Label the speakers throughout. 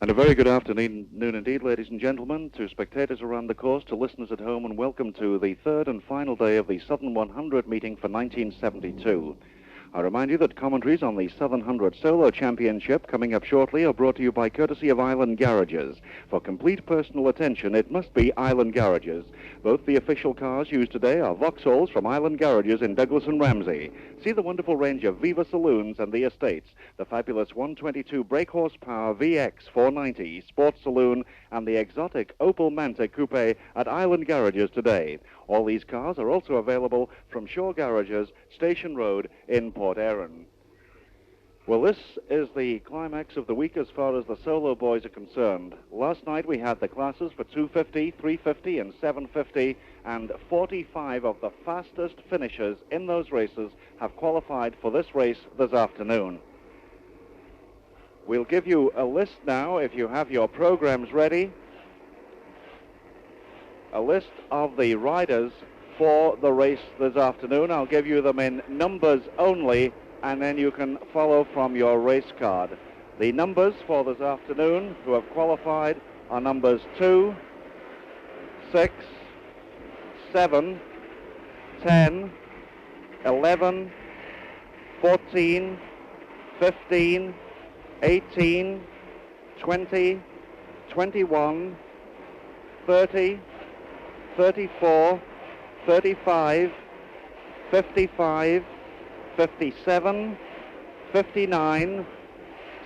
Speaker 1: And a very good afternoon indeed, ladies and gentlemen, to spectators around the course, to listeners at home, and welcome to the third and final day of the Southern 100 meeting for 1972. I remind you that commentaries on the Southern 100 Solo Championship coming up shortly are brought to you by courtesy of Island Garages. For complete personal attention, it must be Island Garages. Both the official cars used today are Vauxhalls from Island Garages in Douglas and Ramsey. See the wonderful range of Viva Saloons and the Estates, the fabulous 122 brake horsepower VX 490 Sports Saloon, and the exotic Opel Manta Coupe at Island Garages today. All these cars are also available from Shaw Garages, Station Road in Port Erin. Well, this is the climax of the week as far as the solo boys are concerned. Last night we had the classes for 250, 350 and 750, and 45 of the fastest finishers in those races have qualified for this race this afternoon. We'll give you a list now, if you have your programs ready. A list of the riders for the race this afternoon. I'll give you them in numbers only, and then you can follow from your race card. The numbers for this afternoon who have qualified are numbers 2, 6, 7, 10, 11, 14, 15, 18, 20, 21, 30, 34, 35, 55, 57, 59,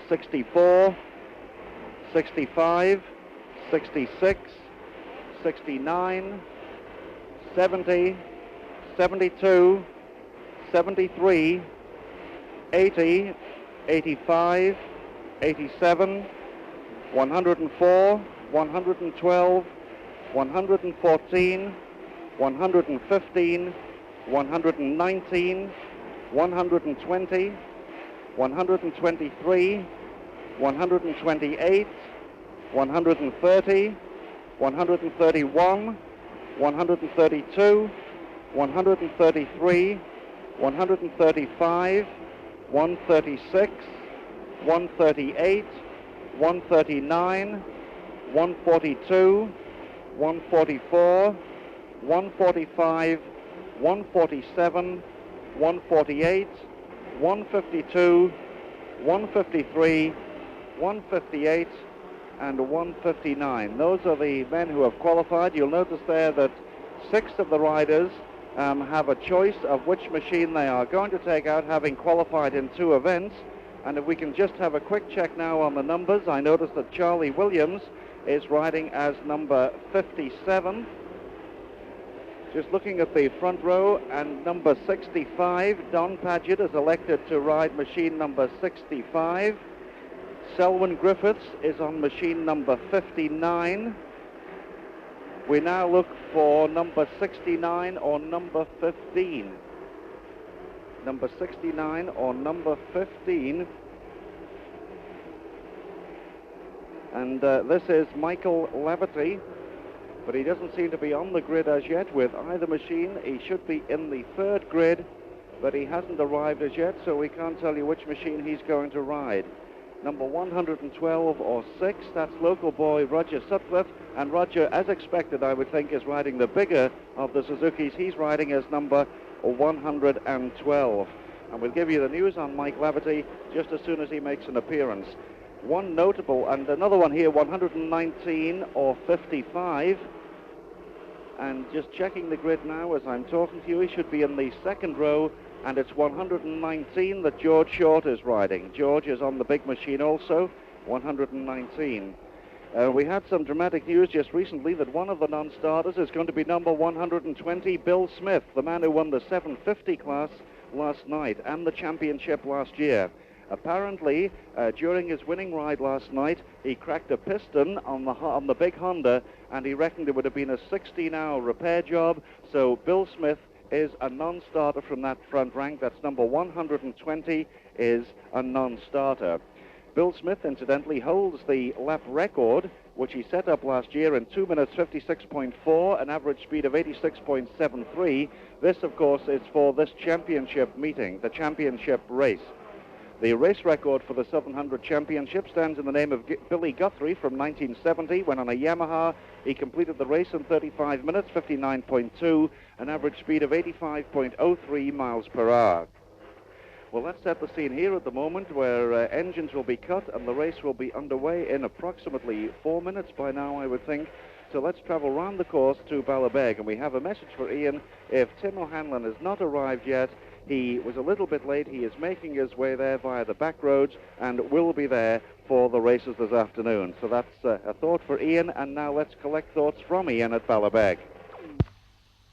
Speaker 1: 64, 65, 66, 69, 70, 72, 73, 80, 85, 87, 104, 112, 114, 115, 119, 120, 123, 128, 130, 131, 132, 133, 135, 136, 138, 139, 142, 144, 145, 147, 148, 152, 153, 158, and 159. Those are the men who have qualified. You'll notice there that 6 of the riders have a choice of which machine they are going to take out, having qualified in 2 events. And if we can just have a quick check now on the numbers, I notice that Charlie Williams is riding as number 57. Just looking at the front row, and number 65, Don Paget, is elected to ride machine number 65. Selwyn Griffiths is on machine number 59. We now look for number 69 or number 15. Number 69 or number 15. And this is Michael Laverty, but he doesn't seem to be on the grid as yet with either machine. He should be in the 3rd grid, but he hasn't arrived as yet, so we can't tell you which machine he's going to ride. Number 112 or 6, that's local boy Roger Sutcliffe, and Roger, as expected, I would think, is riding the bigger of the Suzukis. He's riding as number 112. And we'll give you the news on Mike Laverty just as soon as he makes an appearance. One notable, and another one here, 119 or 55. And just checking the grid now as I'm talking to you, he should be in the 2nd row, and it's 119 that George Short is riding. George is on the big machine also, 119. We had some dramatic news just recently that one of the non-starters is going to be number 120, Bill Smith, the man who won the 750 class last night and the championship last year. Apparently, during his winning ride last night, he cracked a piston on the big Honda, and he reckoned it would have been a 16-hour repair job. So Bill Smith is a non-starter from that front rank. That's number 120 is a non-starter. Bill Smith, incidentally, holds the lap record, which he set up last year in 2 minutes 56.4, an average speed of 86.73. This, of course, is for this championship meeting, the championship race. The race record for the 700 Championship stands in the name of Billy Guthrie from 1970, when on a Yamaha he completed the race in 35 minutes, 59.2, an average speed of 85.03 miles per hour. Well, let's set the scene here at the moment, where engines will be cut and the race will be underway in approximately 4 minutes by now, I would think. So let's travel round the course to Ballabeg, and we have a message for Ian. If Tim O'Hanlon has not arrived yet, he was a little bit late. He is making his way there via the back roads and will be there for the races this afternoon. So that's a thought for Ian, and now let's collect thoughts from Ian at Ballabeg.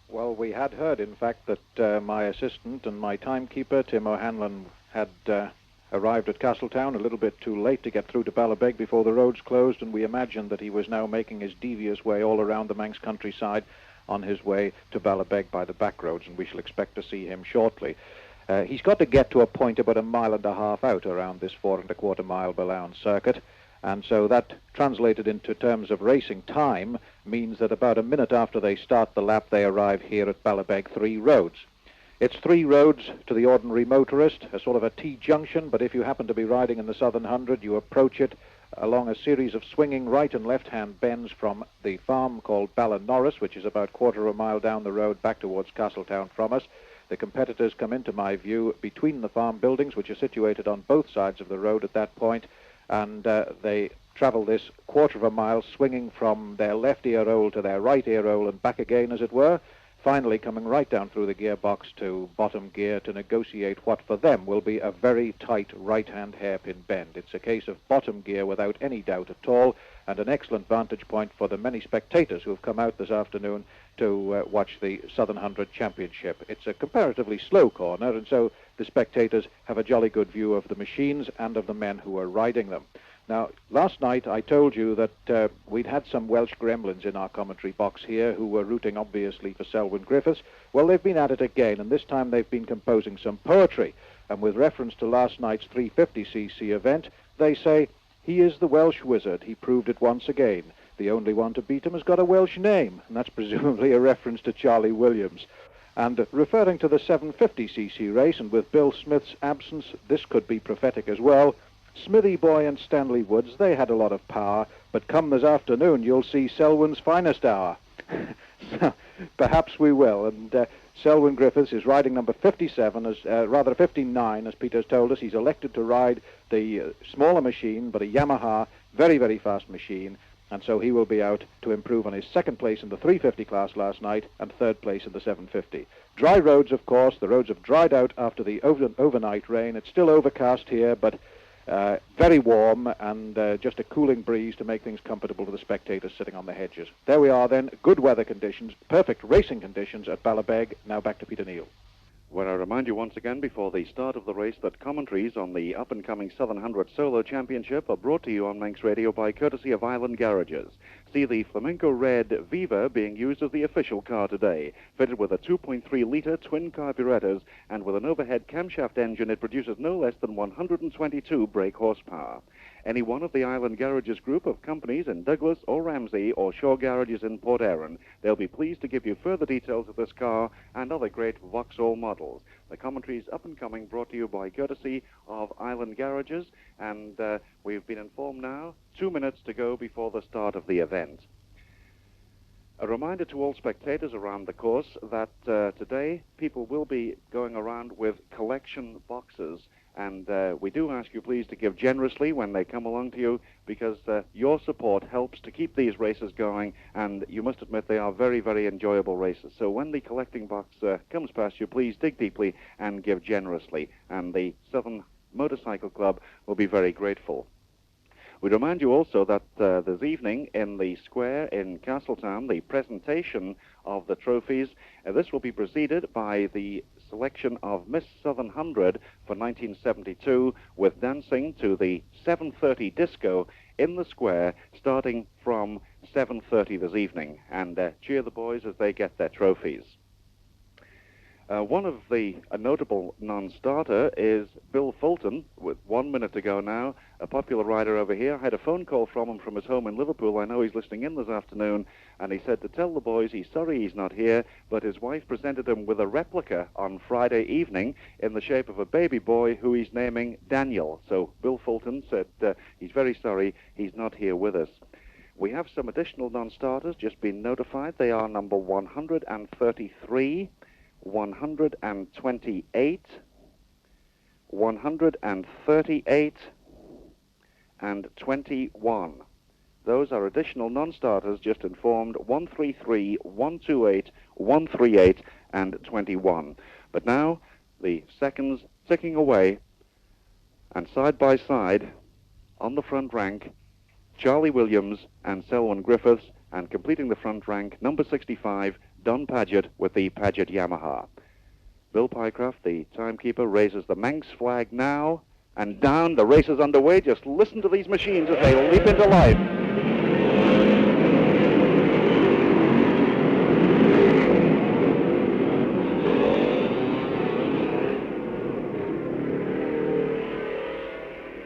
Speaker 2: Well, we had heard, in fact, that my assistant and my timekeeper, Tim O'Hanlon, had arrived at Castletown a little bit too late to get through to Ballabeg before the roads closed, and we imagined that he was now making his devious way all around the Manx countryside on his way to Ballabeg by the back roads, and we shall expect to see him shortly. He's got to get to a point about 1.5 miles out around this 4¼ mile Ballown circuit, and so that, translated into terms of racing time, means that about a minute after they start the lap, they arrive here at Ballabeg 3 roads. It's 3 roads to the ordinary motorist, a sort of a T-junction, but if you happen to be riding in the Southern 100, you approach it along a series of swinging right and left-hand bends from the farm called Ballinorris, which is about 1/4 mile down the road back towards Castletown from us. The competitors come into my view between the farm buildings, which are situated on both sides of the road at that point, and they travel this 1/4 mile, swinging from their left ear roll to their right ear roll and back again, as it were, finally coming right down through the gearbox to bottom gear to negotiate what for them will be a very tight right-hand hairpin bend. It's a case of bottom gear without any doubt at all, and an excellent vantage point for the many spectators who have come out this afternoon to watch the Southern 100 Championship. It's a comparatively slow corner, and so the spectators have a jolly good view of the machines and of the men who are riding them. Now, last night I told you that we'd had some Welsh gremlins in our commentary box here who were rooting obviously for Selwyn Griffiths. Well, they've been at it again, and this time they've been composing some poetry. And with reference to last night's 350cc event, they say, "He is the Welsh wizard, he proved it once again. The only one to beat him has got a Welsh name," and that's presumably a reference to Charlie Williams. And referring to the 750cc race, and with Bill Smith's absence, this could be prophetic as well, Smithy Boy and Stanley Woods, they had a lot of power, but come this afternoon you'll see Selwyn's finest hour. So, perhaps we will, and Selwyn Griffiths is riding number 57, rather 59, as Peter's told us. He's elected to ride the smaller machine, but a Yamaha, very, very fast machine, and so he will be out to improve on his 2nd place in the 350 class last night and 3rd place in the 750. Dry roads, of course. The roads have dried out after the overnight rain. It's still overcast here, but very warm, and just a cooling breeze to make things comfortable for the spectators sitting on the hedges. There we are then, good weather conditions, perfect racing conditions at Ballabeg. Now back to Peter Neal.
Speaker 1: Well, I remind you once again before the start of the race that commentaries on the up-and-coming Southern 100 Solo Championship are brought to you on Manx Radio by courtesy of Island Garages. See the Flamenco Red Viva being used as the official car today. Fitted with a 2.3-litre twin carburetors and with an overhead camshaft engine, it produces no less than 122 brake horsepower. Any one of the Island Garages group of companies in Douglas or Ramsey or Shaw Garages in Port Erin, they'll be pleased to give you further details of this car and other great Vauxhall models. The commentaries up and coming brought to you by courtesy of Island Garages, and we've been informed now 2 minutes to go before the start of the event. A reminder to all spectators around the course that today people will be going around with collection boxes, and we do ask you please to give generously when they come along to you, because your support helps to keep these races going, and you must admit they are very, very enjoyable races. So when the collecting box comes past you, please dig deeply and give generously, and the Southern Motorcycle Club will be very grateful. We remind you also that this evening in the square in Castletown, the presentation of the trophies, this will be preceded by the selection of Miss Southern 100 for 1972, with dancing to the 7:30 disco in the square starting from 7:30 this evening. And cheer the boys as they get their trophies. One of the notable non-starter is Bill Fulton, with 1 minute to go now, a popular rider over here. I had a phone call from him from his home in Liverpool. I know he's listening in this afternoon, and he said to tell the boys he's sorry he's not here, but his wife presented him with a replica on Friday evening in the shape of a baby boy who he's naming Daniel. So Bill Fulton said he's very sorry he's not here with us. We have some additional non-starters just been notified. They are number 133, 128, 138, and 21. Those are additional non-starters just informed, 133, 128, 138, and 21. But now, the seconds ticking away, and side by side, on the front rank, Charlie Williams and Selwyn Griffiths, and completing the front rank, number 65, Don Paget with the Paget Yamaha. Bill Pycroft, the timekeeper, raises the Manx flag now, and down, the race is underway. Just listen to these machines as they leap into life.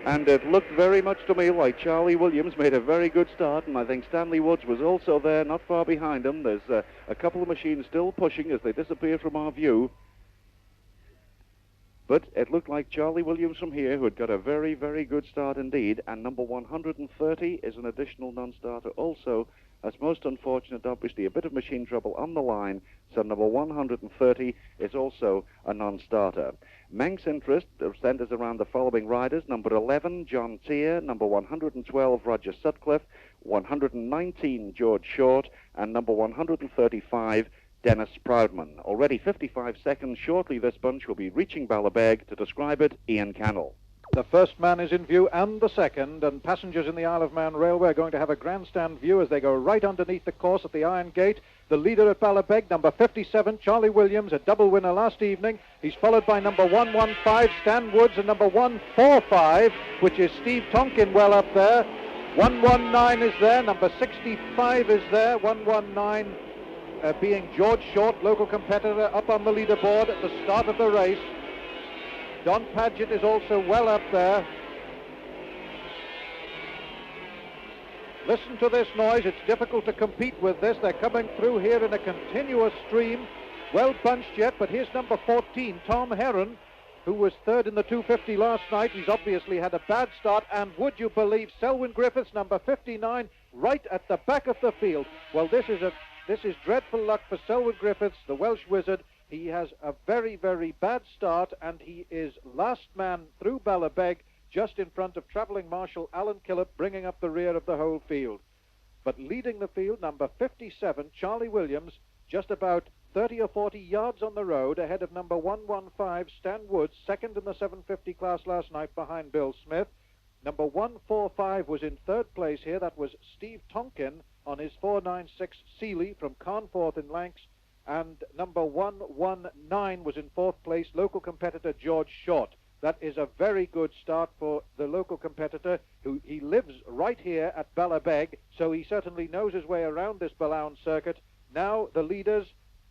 Speaker 1: And it looked very much to me like Charlie Williams made a very good start, and I think Stanley Woods was also there, not far behind him. There's a couple of machines still pushing as they disappear from our view. But it looked like Charlie Williams from here, who had got a very, very good start indeed, and number 130 is an additional non-starter also. That's most unfortunate, obviously, a bit of machine trouble on the line, so number 130 is also a non-starter. Manx interest centers around the following riders: number 11, John Tier, number 112, Roger Sutcliffe, 119, George Short, and number 135, Dennis Proudman. Already 55 seconds. Shortly, this bunch will be reaching Ballabeg. To describe it, Ian Cannell.
Speaker 2: The first man is in view, and the second, and passengers in the Isle of Man Railway are going to have a grandstand view as they go right underneath the course at the Iron Gate. The leader at Ballabeg, number 57, Charlie Williams, a double winner last evening. He's followed by number 115, Stan Woods, and number 145, which is Steve Tonkin well up there. 119 is there, number 65 is there, 119 being George Short, local competitor, up on the leaderboard at the start of the race. Don Paget is also well up there. Listen to this noise. It's difficult to compete with this. They're coming through here in a continuous stream. Well bunched yet, but here's number 14, Tom Heron, who was third in the 250 last night. He's obviously had a bad start, and would you believe Selwyn Griffiths, number 59, right at the back of the field. Well, this is dreadful luck for Selwyn Griffiths, the Welsh wizard. He has a very, very bad start, and he is last man through Ballabeg, just in front of travelling Marshal Alan Killip, bringing up the rear of the whole field. But leading the field, number 57, Charlie Williams, just about 30 or 40 yards on the road, ahead of number 115, Stan Woods, second in the 750 class last night behind Bill Smith. Number 145 was in third place here. That was Steve Tonkin on his 496 Seeley from Carnforth in Lancs. And number 119 was in fourth place, local competitor George Short. That is a very good start for the local competitor. He lives right here at Ballabeg, so he certainly knows his way around this Ballown circuit. Now the leaders,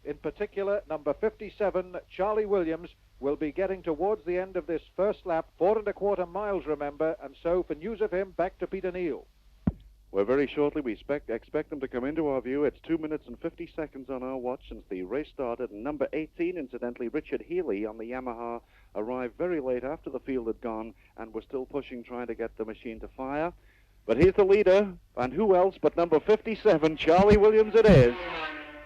Speaker 2: in particular number 57, Charlie Williams, will be getting towards the end of this first lap, 4 1/4 miles, remember, and so for news of him, back to Peter Neal.
Speaker 1: Well, very shortly we expect them to come into our view. It's 2 minutes and 50 seconds on our watch since the race started. And number 18, incidentally, Richard Healy on the Yamaha, arrived very late after the field had gone and was still pushing, trying to get the machine to fire. But here's the leader, and who else but number 57, Charlie Williams it is.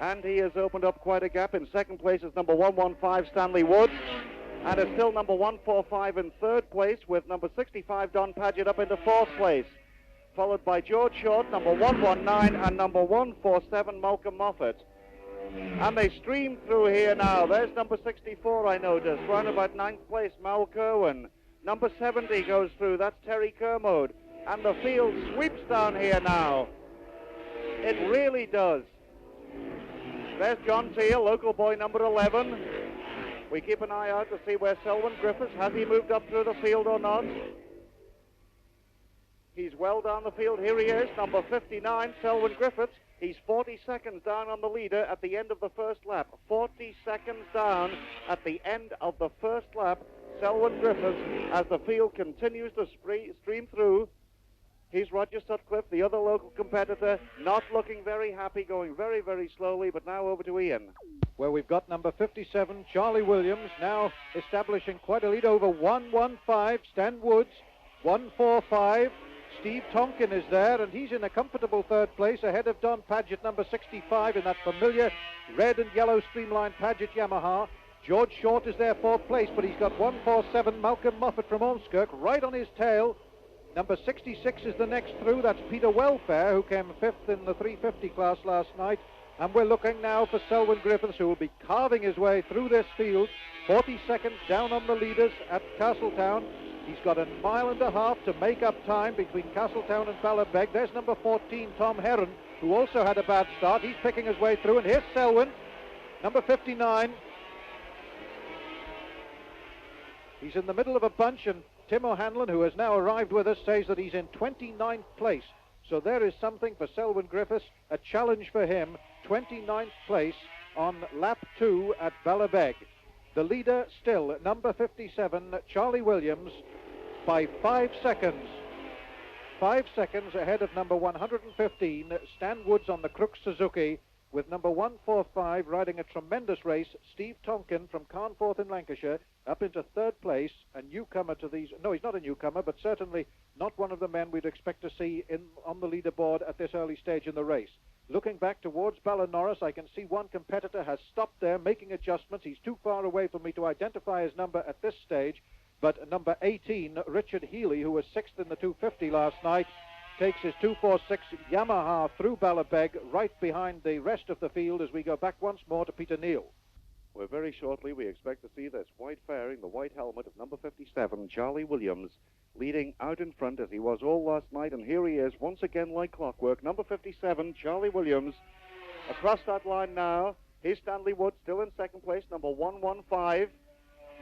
Speaker 1: And he has opened up quite a gap. In second place is number 115, Stanley Woods. And it's still number 145 in third place, with number 65, Don Paget, up into fourth place, followed by George Short, number 119, and number 147, Malcolm Moffat. And they stream through here now. There's number 64, I noticed, round about ninth place, Mal Kerwin. Number 70 goes through, that's Terry Kermode. And the field sweeps down here now. It really does. There's John Teal, local boy number 11. We keep an eye out to see where Selwyn Griffiths, has he moved up through the field or not? He's well down the field. Here he is, number 59, Selwyn Griffiths. He's 40 seconds down on the leader at the end of the first lap. 40 seconds down at the end of the first lap. Selwyn Griffiths, as the field continues to stream through. He's Roger Sutcliffe, the other local competitor, not looking very happy, going very, very slowly, but now over to Ian.
Speaker 2: Where we've got number 57, Charlie Williams, now establishing quite a lead over 115, Stan Woods, 145. Steve Tonkin is there, and he's in a comfortable third place ahead of Don Paget, number 65, in that familiar red and yellow streamlined Paget Yamaha. George Short is there, fourth place, but he's got 147, Malcolm Moffat from Ormskirk, right on his tail. Number 66 is the next through. That's Peter Welfare, who came fifth in the 350 class last night. And we're looking now for Selwyn Griffiths, who will be carving his way through this field. 40 seconds down on the leaders at Castletown. He's got a mile and a half to make up time between Castletown and Ballabeg. There's number 14, Tom Heron, who also had a bad start. He's picking his way through, and here's Selwyn, number 59. He's in the middle of a bunch, and Tim O'Hanlon, who has now arrived with us, says that he's in 29th place. So there is something for Selwyn Griffiths, a challenge for him, 29th place on lap 2 at Ballabeg. The leader still, number 57, Charlie Williams, by 5 seconds. 5 seconds ahead of number 115, Stan Woods on the Crooks Suzuki, with number 145 riding a tremendous race, Steve Tonkin from Carnforth in Lancashire, up into third place, a newcomer to these. No, he's not a newcomer, but certainly not one of the men we'd expect to see on the leaderboard at this early stage in the race. Looking back towards Ballinnorris, I can see one competitor has stopped there, making adjustments. He's too far away for me to identify his number at this stage, but number 18, Richard Healy, who was sixth in the 250 last night, takes his 246 Yamaha through Ballabeg, right behind the rest of the field as we go back once more to Peter Neal.
Speaker 1: Well, very shortly we expect to see this white fairing, the white helmet of number 57, Charlie Williams, leading out in front as he was all last night, and here he is once again like clockwork. Number 57, Charlie Williams, across that line now. Here's Stanley Wood, still in second place, number 115,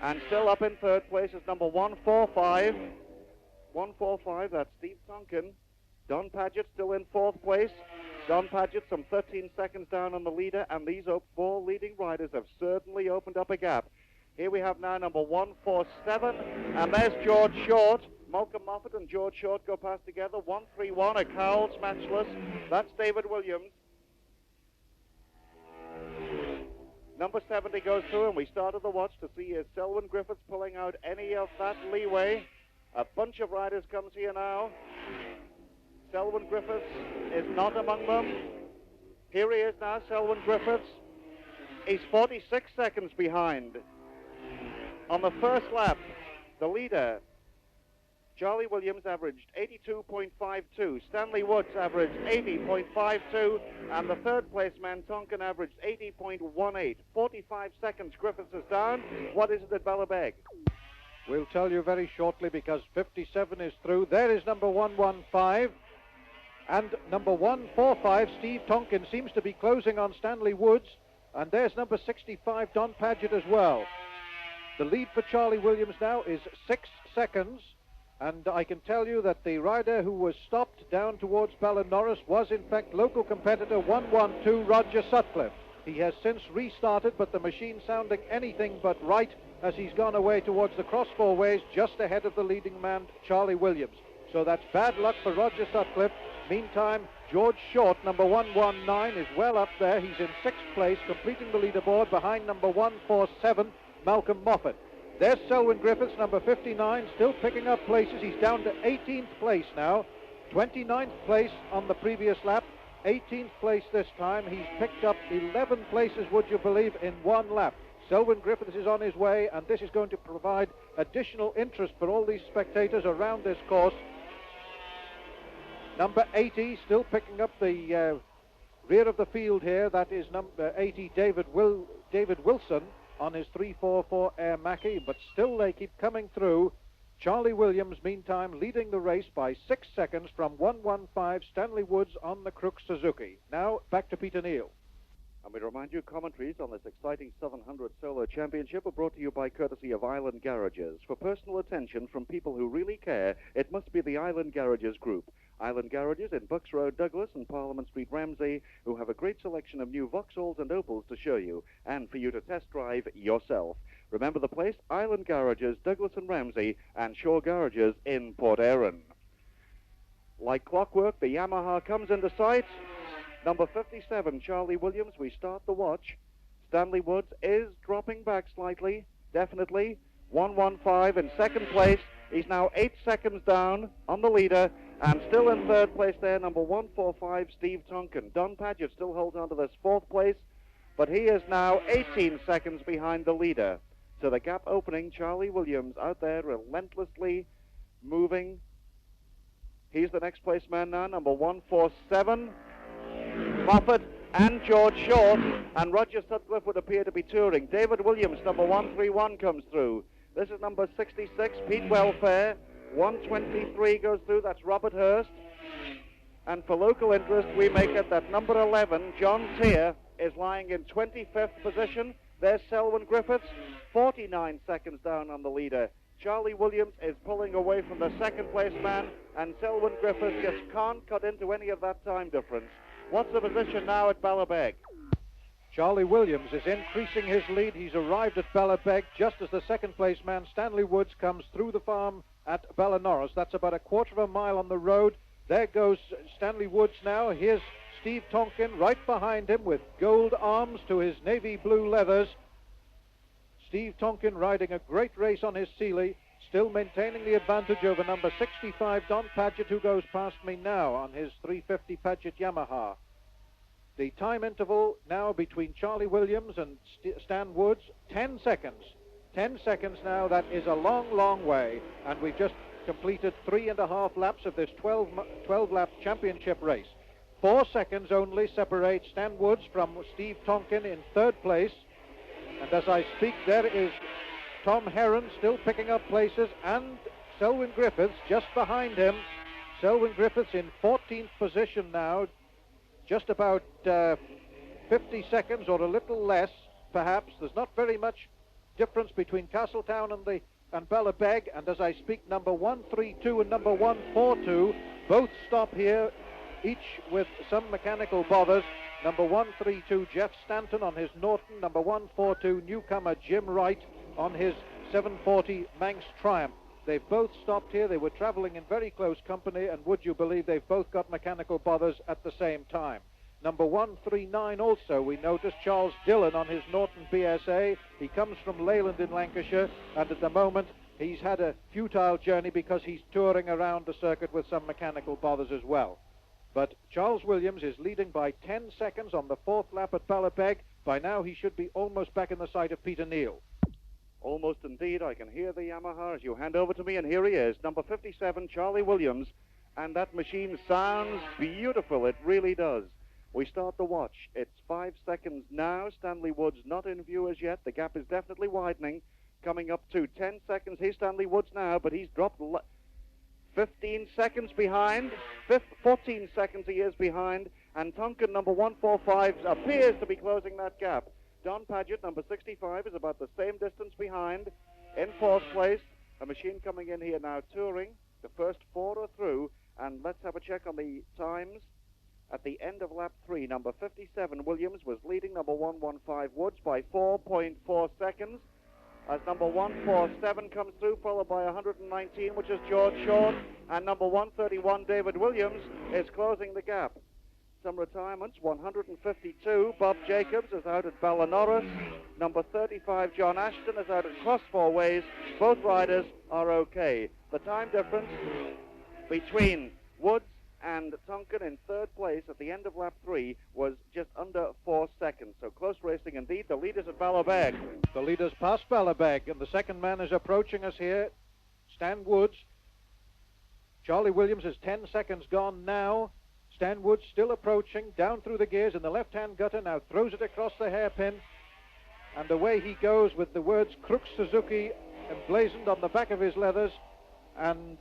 Speaker 1: and still up in third place is number 145. 145, that's Steve Tonkin. Don Paget still in fourth place. Don Paget some 13 seconds down on the leader, and these four leading riders have certainly opened up a gap. Here we have now number 147, and there's George Short. Malcolm Moffat and George Short go past together. 131, a Cowles matchless. That's David Williams. Number 70 goes through, and we started the watch to see is Selwyn Griffiths pulling out any of that leeway. A bunch of riders comes here now. Selwyn Griffiths is not among them. Here he is now, Selwyn Griffiths. He's 46 seconds behind. On the first lap, the leader, Charlie Williams, averaged 82.52. Stanley Woods averaged 80.52. And the third place man, Tonkin, averaged 80.18. 45 seconds Griffiths is down. What is it at Ballabeg?
Speaker 2: We'll tell you very shortly, because 57 is through. There is number 115. And number 145, Steve Tonkin, seems to be closing on Stanley Woods. And there's number 65, Don Paget, as well. The lead for Charlie Williams now is 6 seconds. And I can tell you that the rider who was stopped down towards Ballinnorris was, in fact, local competitor 112, Roger Sutcliffe. He has since restarted, but the machine sounding anything but right as he's gone away towards the cross four ways, just ahead of the leading man, Charlie Williams. So that's bad luck for Roger Sutcliffe. Meantime, George Short, number 119, is well up there. He's in 6th place, completing the leaderboard behind number 147, Malcolm Moffat. There's Selwyn Griffiths, number 59, still picking up places. He's down to 18th place now. 29th place on the previous lap. 18th place this time. He's picked up 11 places, would you believe, in one lap. Selwyn Griffiths is on his way, and this is going to provide additional interest for all these spectators around this course. Number 80 still picking up the rear of the field here. That is number 80, David Wilson, on his 344 Air Mackie, but still they keep coming through. Charlie Williams, meantime, leading the race by 6 seconds from 115, Stanley Woods on the Crooks Suzuki. Now back to Peter Neal.
Speaker 1: And we remind you, commentaries on this exciting 700 Solo Championship are brought to you by courtesy of Island Garages. For personal attention from people who really care, it must be the Island Garages Group. Island Garages in Bucks Road, Douglas, and Parliament Street, Ramsey, who have a great selection of new Vauxhalls and Opals to show you, and for you to test drive yourself. Remember the place, Island Garages, Douglas and Ramsey, and Shaw Garages in Port Erin. Like clockwork, the Yamaha comes into sight. Number 57, Charlie Williams, we start the watch. Stanley Woods is dropping back slightly, definitely. 115 in second place. He's now 8 seconds down on the leader, and still in third place there, number 145, Steve Tonkin. Don Paget still holds on to this fourth place, but he is now 18 seconds behind the leader. So the gap opening, Charlie Williams out there relentlessly moving. He's the next place man now, number 147. Moffat and George Short, and Roger Sutcliffe would appear to be touring. David Williams, number 131, comes through. This is number 66, Pete Welfare. 123 goes through, that's Robert Hurst. And for local interest, we make it that number 11, John Teare, is lying in 25th position. There's Selwyn Griffiths, 49 seconds down on the leader. Charlie Williams is pulling away from the second place man, and Selwyn Griffiths just can't cut into any of that time difference. What's the position now at Ballabeg?
Speaker 2: Charlie Williams is increasing his lead. He's arrived at Ballabeg just as the second place man, Stanley Woods, comes through the farm at Ballanorris. That's about a quarter of a mile on the road. There goes Stanley Woods now. Here's Steve Tonkin right behind him with gold arms to his navy blue leathers. Steve Tonkin riding a great race on his Sealy, still maintaining the advantage over number 65, Don Paget, who goes past me now on his 350 Paget Yamaha. The time interval now between Charlie Williams and Stan Woods, 10 seconds. 10 seconds now, that is a long, long way. And we've just completed 3.5 laps of this 12-lap championship race. 4 seconds only separate Stan Woods from Steve Tonkin in third place. And as I speak, there is Tom Heron still picking up places, and Selwyn Griffiths just behind him. Selwyn Griffiths in 14th position now, just about 50 seconds or a little less, perhaps. There's not very much difference between Castletown and Ballabeg, and as I speak, number 132 and number 142 both stop here, each with some mechanical bothers. Number 132, Jeff Stanton on his Norton. Number 142, newcomer Jim Wright on his 740 Manx Triumph. They've both stopped here. They were traveling in very close company, and would you believe they've both got mechanical bothers at the same time. Number 139 also, we noticed Charles Dillon on his Norton BSA. He comes from Leyland in Lancashire, and at the moment he's had a futile journey because he's touring around the circuit with some mechanical bothers as well. But Charles Williams is leading by 10 seconds on the fourth lap at Ballabeg. By now he should be almost back in the sight of Peter Neal.
Speaker 1: Almost indeed. I can hear the Yamaha as you hand over to me, and here he is, number 57, Charlie Williams. And that machine sounds beautiful. It really does. We start the watch. It's 5 seconds now. Stanley Woods not in view as yet. The gap is definitely widening. Coming up to 10 seconds. Here's Stanley Woods now, but he's dropped 15 seconds behind. 14 seconds he is behind. And Tonkin, number 145, appears to be closing that gap. Don Paget, number 65, is about the same distance behind. In fourth place, a machine coming in here now touring. The first 4 are through. And let's have a check on the times. At the end of lap 3, number 57, Williams, was leading number 115, Woods, by 4.4 seconds. As number 147 comes through, followed by 119, which is George Short. And number 131, David Williams, is closing the gap. Some retirements, 152, Bob Jacobs is out at Ballanorris. Number 35, John Ashton, is out at Cross Four Ways. Both riders are okay. The time difference between Woods and Tonkin in third place at the end of lap 3 was just under 4 seconds. So close racing indeed. The leaders at Ballabeg.
Speaker 2: The leaders past Ballabeg, and the second man is approaching us here, Stan Woods. Charlie Williams is 10 seconds gone now. Stan Woods still approaching, down through the gears in the left-hand gutter, now throws it across the hairpin, and away he goes with the words Crooks Suzuki emblazoned on the back of his leathers. And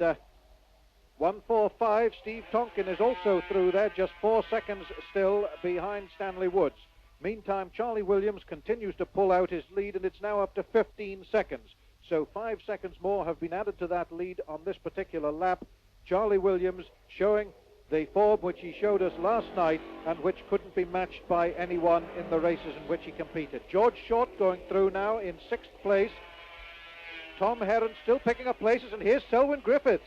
Speaker 2: 145, Steve Tonkin is also through there, just 4 seconds still behind Stanley Woods. Meantime, Charlie Williams continues to pull out his lead, and it's now up to 15 seconds. So 5 seconds more have been added to that lead on this particular lap. Charlie Williams showing the form which he showed us last night and which couldn't be matched by anyone in the races in which he competed. George Short going through now in 6th place. Tom Heron still picking up places, and here's Selwyn Griffiths.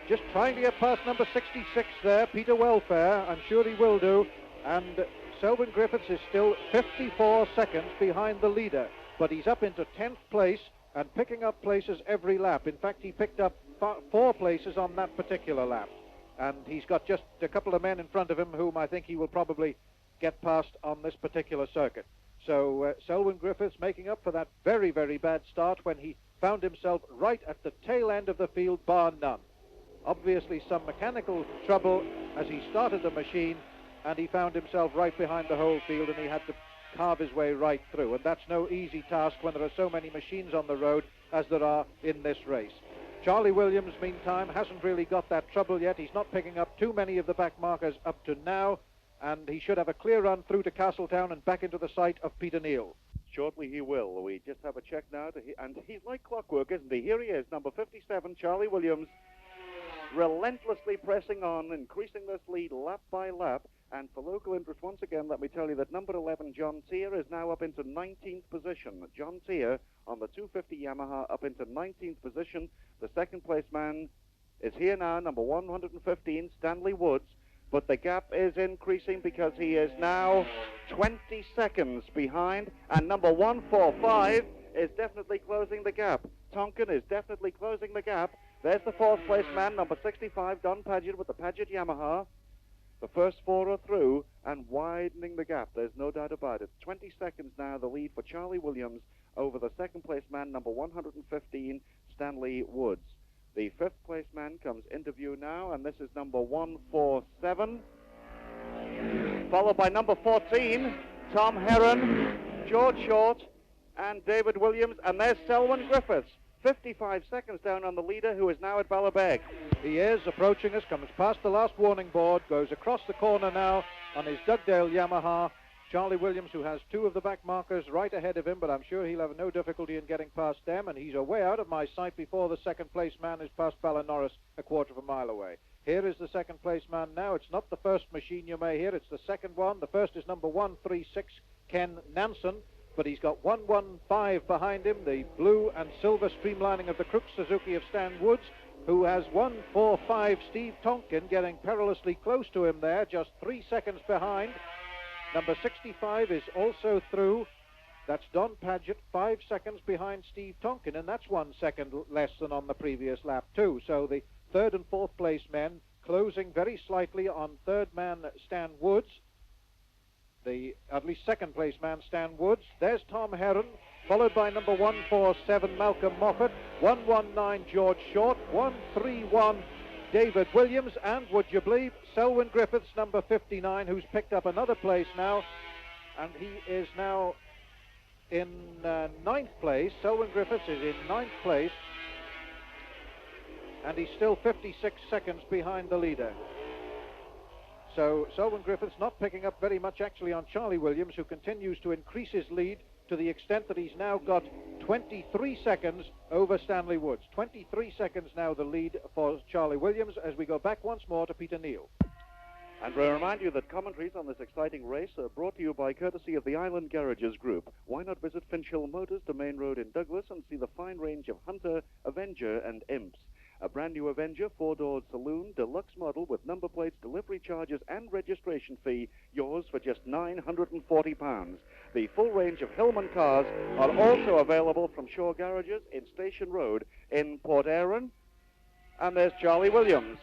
Speaker 2: Just trying to get past number 66 there, Peter Welfare. I'm sure he will do. And Selwyn Griffiths is still 54 seconds behind the leader, but he's up into 10th place and picking up places every lap. In fact, he picked up 4 places on that particular lap. And he's got just a couple of men in front of him whom I think he will probably get past on this particular circuit. So Selwyn Griffiths making up for that very, very bad start when he found himself right at the tail end of the field, bar none. Obviously some mechanical trouble as he started the machine, and he found himself right behind the whole field, and he had to carve his way right through. And that's no easy task when there are so many machines on the road as there are in this race. Charlie Williams, meantime, hasn't really got that trouble yet. He's not picking up too many of the back markers up to now, and he should have a clear run through to Castletown and back into the sight of Peter Neal.
Speaker 1: Shortly he will. We just have a check now, and he's like clockwork, isn't he? Here he is, number 57, Charlie Williams, relentlessly pressing on, increasing this lead lap by lap. And for local interest, once again, let me tell you that number 11, John Tier, is now up into 19th position. John Tier on the 250 Yamaha up into 19th position. The second place man is here now, number 115, Stanley Woods. But the gap is increasing because he is now 20 seconds behind. And number 145 is definitely closing the gap. Tonkin is definitely closing the gap. There's the fourth place man, number 65, Don Paget with the Paget Yamaha. The first 4 are through and widening the gap. There's no doubt about it. 20 seconds now, the lead for Charlie Williams over the second place man, number 115, Stanley Woods. The fifth place man comes into view now, and this is number 147. Followed by number 14, Tom Heron, George Short, and David Williams. And there's Selwyn Griffiths, 55 seconds down on the leader, who is now at Ballabeg.
Speaker 2: He is approaching us, comes past the last warning board, goes across the corner now on his Dugdale Yamaha. Charlie Williams, who has 2 of the back markers right ahead of him, but I'm sure he'll have no difficulty in getting past them, and he's away out of my sight before the second place man is past Ballinaurus a quarter of a mile away. Here is the second place man now. It's not the first machine you may hear, it's the second one. The first is number 136, Ken Nansen, but he's got 115 behind him, the blue and silver streamlining of the Crook Suzuki of Stan Woods, who has 145, Steve Tonkin, getting perilously close to him there, just 3 seconds behind. Number 65 is also through. That's Don Paget, 5 seconds behind Steve Tonkin, and that's 1 second less than on the previous lap too. So the third and fourth place men closing very slightly on third man Stan Woods. The at least second place man Stan Woods. There's Tom Heron, followed by number 147 Malcolm Moffat, 119 George Short, 131 David Williams, and would you believe Selwyn Griffiths, number 59, who's picked up another place now, and he is now in 9th place. Selwyn Griffiths is in 9th place, and he's still 56 seconds behind the leader. So Selwyn Griffiths not picking up very much actually on Charlie Williams, who continues to increase his lead to the extent that he's now got 23 seconds over Stanley Woods. 23 seconds now the lead for Charlie Williams as we go back once more to Peter Neal.
Speaker 1: And we remind you that commentaries on this exciting race are brought to you by courtesy of the Island Garages Group. Why not visit Finchhill Motors, Domain Road in Douglas, and see the fine range of Hunter, Avenger, and Imps. A brand new Avenger 4-door saloon, deluxe model with number plates, delivery charges, and registration fee, yours for just £940. The full range of Hillman cars are also available from Shaw Garages in Station Road in Port Erin. And there's Charlie Williams.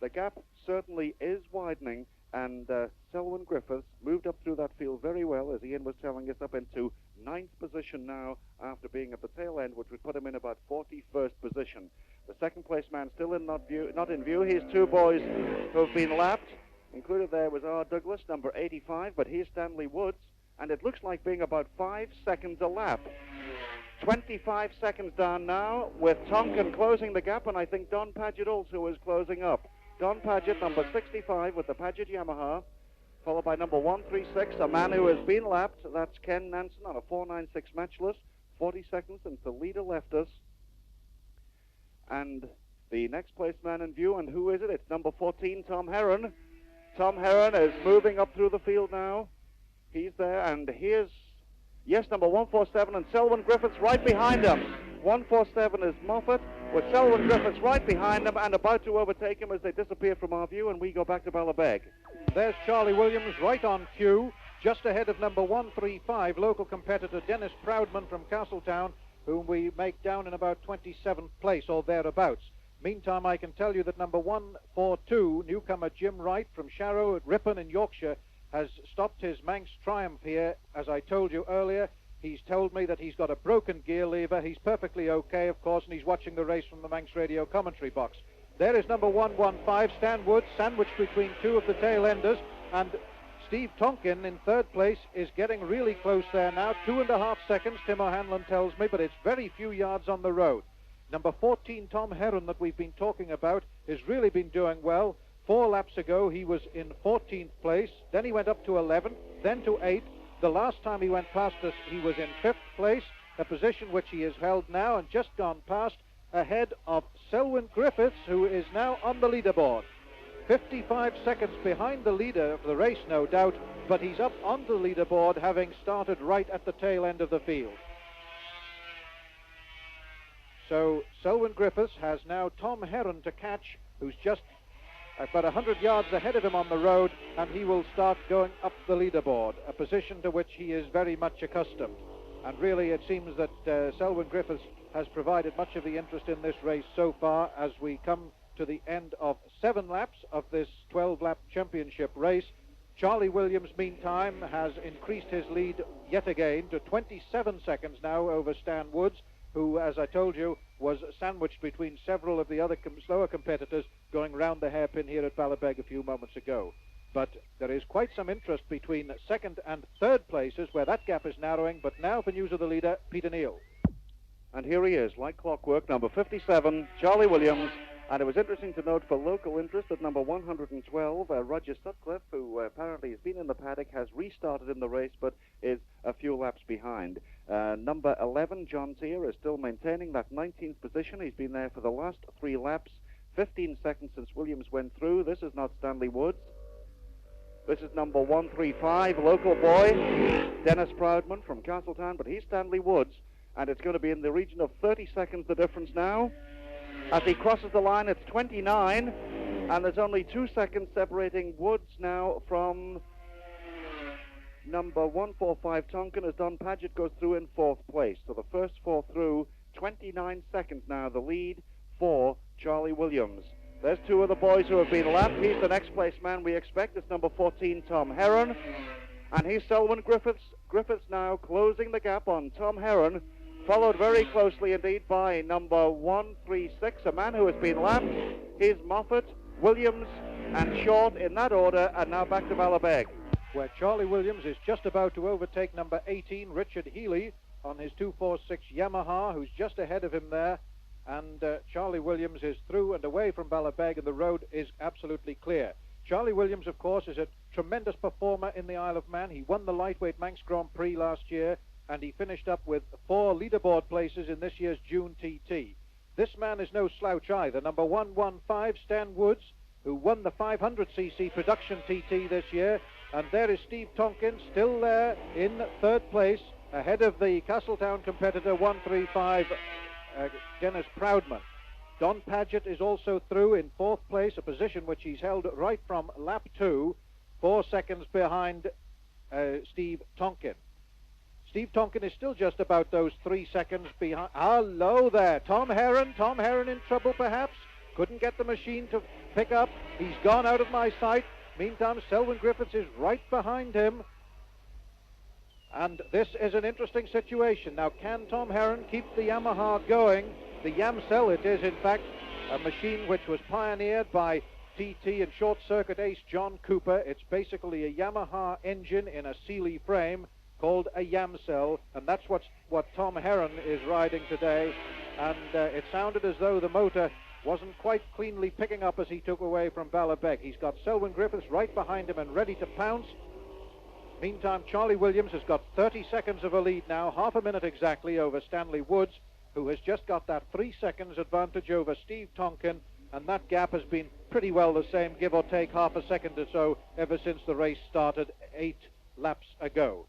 Speaker 1: The gap certainly is widening, and Selwyn Griffiths moved up through that field very well, as Ian was telling us, up into 9th position now after being at the tail end, which would put him in about 41st position. The second place man still not in view. Here's 2 boys who have been lapped. Included there was R. Douglas, number 85, but here's Stanley Woods, and it looks like being about 5 seconds a lap. 25 seconds down now, with Tonkin closing the gap, and I think Don Paget also is closing up. Don Paget, number 65, with the Paget Yamaha, followed by number 136, a man who has been lapped. That's Ken Nansen on a 4.96 matchless. 40 seconds since the leader left us. And the next place man in view, and who is it? It's number 14, Tom Heron. Tom Heron is moving up through the field now. He's there, and here's, yes, number 147, and Selwyn Griffiths right behind him. 147 is Moffat, with Selwyn Griffiths right behind him and about to overtake him as they disappear from our view, and we go back to Ballabeg.
Speaker 2: There's Charlie Williams right on cue, just ahead of number 135, local competitor Dennis Proudman from Castletown, whom we make down in about 27th place or thereabouts. Meantime, I can tell you that number 142, newcomer Jim Wright from Sharrow at Ripon in Yorkshire, has stopped his Manx Triumph here. As I told you earlier, he's told me that he's got a broken gear lever. He's perfectly okay, of course, and he's watching the race from the Manx Radio commentary box. There is number 115, Stan Woods, sandwiched between two of the tail enders, and Steve Tonkin in third place is getting really close there now. 2.5 seconds, Tim O'Hanlon tells me, but it's very few yards on the road. Number 14, Tom Heron, that we've been talking about, has really been doing well. 4 laps ago, he was in 14th place. Then he went up to 11th, then to 8th. The last time he went past us, he was in 5th place, a position which he has held now and just gone past, ahead of Selwyn Griffiths, who is now on the leaderboard. 55 seconds behind the leader of the race, no doubt, but he's up on the leaderboard, having started right at the tail end of the field. So Selwyn Griffiths has now Tom Heron to catch, who's just about 100 yards ahead of him on the road, and he will start going up the leaderboard, a position to which he is very much accustomed. And really, it seems that Selwyn Griffiths has provided much of the interest in this race so far, as we come to the end of 7 laps of this 12-lap championship race. Charlie Williams, meantime, has increased his lead yet again to 27 seconds now over Stan Woods, who, as I told you, was sandwiched between several of the other slower competitors going round the hairpin here at Ballabeg a few moments ago. But there is quite some interest between second and third places, where that gap is narrowing. But now for news of the leader, Peter Neal.
Speaker 1: And here he is, like clockwork, number 57, Charlie Williams. And it was interesting to note for local interest that number 112, Roger Sutcliffe, who apparently has been in the paddock, has restarted in the race but is a few laps behind. Number 11, John Tier, is still maintaining that 19th position. He's been there for the last 3 laps, 15 seconds since Williams went through. This is not Stanley Woods. This is number 135, local boy, Dennis Proudman from Castletown, but he's Stanley Woods, and it's going to be in the region of 30 seconds the difference now. As he crosses the line, it's 29, and there's only 2 seconds separating Woods now from number 145, Tonkin, as Don Paget goes through in 4th place. So the first 4 through, 29 seconds now, the lead for Charlie Williams. There's 2 of the boys who have been lapped. He's the next place man we expect. It's number 14, Tom Heron, and he's Selwyn Griffiths. Griffiths now closing the gap on Tom Heron, followed very closely indeed by number 136, a man who has been lapped. Here's Moffat, Williams, and Short in that order, and now back to Ballabeg,
Speaker 2: where Charlie Williams is just about to overtake number 18, Richard Healy, on his 246 Yamaha, who's just ahead of him there. And Charlie Williams is through and away from Ballabeg, and the road is absolutely clear. Charlie Williams, of course, is a tremendous performer in the Isle of Man. He won the lightweight Manx Grand Prix last year, and he finished up with 4 leaderboard places in this year's June TT. This man is no slouch either. Number 115, Stan Woods, who won the 500cc production TT this year. And there is Steve Tonkin, still there in 3rd place, ahead of the Castletown competitor 135, Dennis Proudman. Don Paget is also through in 4th place, a position which he's held right from lap 2, 4 seconds behind Steve Tonkin. Steve Tonkin is still just about those 3 seconds behind. Hello there, Tom Heron. Tom Heron in trouble perhaps. Couldn't get the machine to pick up. He's gone out of my sight. Meantime, Selwyn Griffiths is right behind him. And this is an interesting situation. Now, can Tom Heron keep the Yamaha going? The Yamcell, it is in fact a machine which was pioneered by TT and short-circuit ace John Cooper. It's basically a Yamaha engine in a Sealy frame called a Yamcell, and that's what Tom Heron is riding today. And it sounded as though the motor wasn't quite cleanly picking up as he took away from Bala-Beg. He's got Selwyn Griffiths right behind him and ready to pounce. Meantime, Charlie Williams has got 30 seconds of a lead now, half a minute exactly, over Stanley Woods, who has just got that 3 seconds advantage over Steve Tonkin, and that gap has been pretty well the same, give or take half a second or so, ever since the race started 8 laps ago.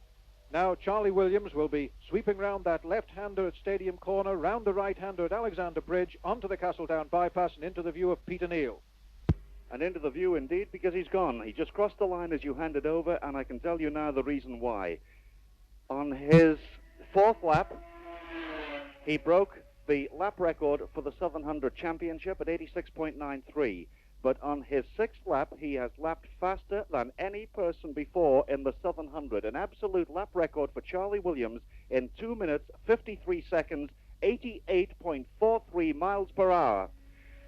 Speaker 2: Now Charlie Williams will be sweeping round that left-hander at Stadium Corner, round the right-hander at Alexander Bridge, onto the Castletown bypass and into the view of Peter Neal.
Speaker 1: And into the view indeed, because he's gone. He just crossed the line as you handed over, and I can tell you now the reason why. On his 4th lap, he broke the lap record for the Southern 100 Championship at 86.93. But on his 6th lap, he has lapped faster than any person before in the Southern 100. An absolute lap record for Charlie Williams in 2 minutes, 53 seconds, 88.43 miles per hour.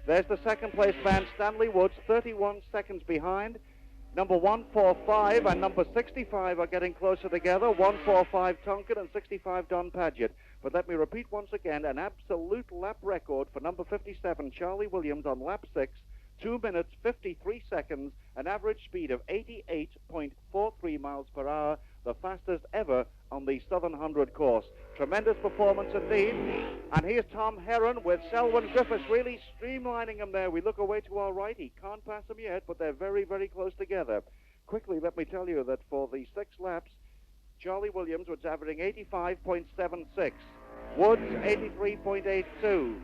Speaker 1: There's the second place man, Stanley Woods, 31 seconds behind. Number 145 and number 65 are getting closer together. 145 Tonkin and 65 Don Paget. But let me repeat once again, an absolute lap record for number 57, Charlie Williams, on lap 6. 2 minutes, 53 seconds, an average speed of 88.43 miles per hour, the fastest ever on the Southern 100 course. Tremendous performance indeed. And here's Tom Herron with Selwyn Griffiths really streamlining him there. We look away to our right. He can't pass him yet, but they're very, very close together. Quickly, let me tell you that for the 6 laps, Charlie Williams was averaging 85.76. Woods, 83.82.